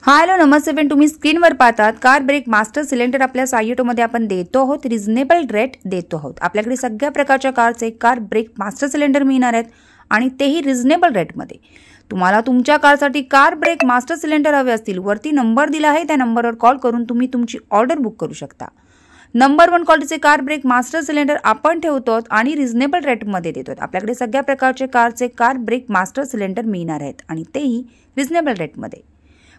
Hello नमस्ते friend, तुम्ही स्क्रीनवर पाहतात कार ब्रेक मास्टर सिलेंडर आपल्या साईटोमध्ये आपण देतो आहोत. रिझनेबल रेट देतो आहोत. आपल्याकडे सगळ्या प्रकारच्या कारचे कार ब्रेक मास्टर सिलेंडर मिळणार आहेत आणि तेही रिझनेबल रेटमध्ये. तुम्हाला तुमच्या कारसाठी कार ब्रेक मास्टर सिलेंडर हवे असतील, वरती नंबर दिला आहे त्या नंबरवर कॉल करून तुम्ही तुमची ऑर्डर बुक करू शकता. नंबर 1 क्वालिटीचे कार ब्रेक मास्टर सिलेंडर आपण ठेवतो आणि रिझनेबल रेटमध्ये देतो. आपल्याकडे सगळ्या प्रकारचे कारचे कार ब्रेक मास्टर सिलेंडर मिळणार आहेत आणि तेही रिझनेबल रेटमध्ये.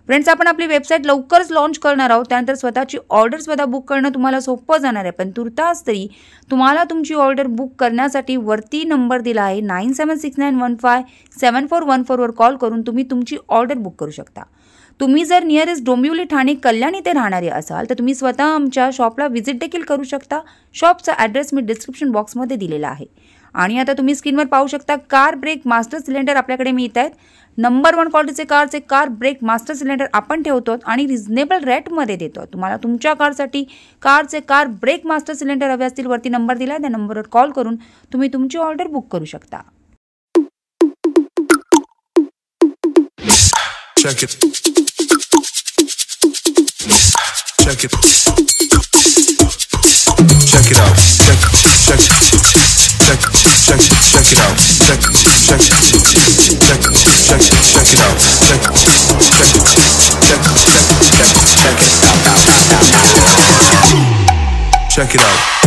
फ्रेंड्स, आपण आपली वेबसाईट लवकरच लॉन्च करणार आहोत. त्यानंतर स्वतःची ऑर्डर स्वतः बुक करणं तुम्हाला सोपं जाणार आहे. पण तुर्तास तरी तुम्हाला तुमची ऑर्डर बुक करण्यासाठी वरती नंबर दिला आहे 9769157414 वर कॉल करून तुम्ही तुमची ऑर्डर बुक करू शकता. तुम्ही जर नियरेस्ट डोंबिवली, ठाणे, कल्याण इथे राहणारे असाल तर तुम्ही स्वतः आमच्या शॉपला व्हिजिट देखील करू शकता. शॉपचा ॲड्रेस मी डिस्क्रिप्शन बॉक्समध्ये दिलेला आहे. आणि आता तुम्ही स्क्रीनवर पाहू शकता कार ब्रेक मास्टर सिलेंडर आपल्याकडे मिळत आहेत. नंबर 1 क्वालिटीचे कारचे कार ब्रेक मास्टर सिलेंडर आपण ठेवतो आणि रिझनेबल रेटमध्ये देतो. तुम्हाला तुमच्या कारसाठी कारचे कार ब्रेक मास्टर सिलेंडर हवे असतील, वरती नंबर दिला त्या नंबरवर कॉल करून तुम्ही तुमची ऑर्डर बुक करू शकता. Check it. Check it. Check it out. Check it out. Check it out. Check it out. Check it out. Check it out.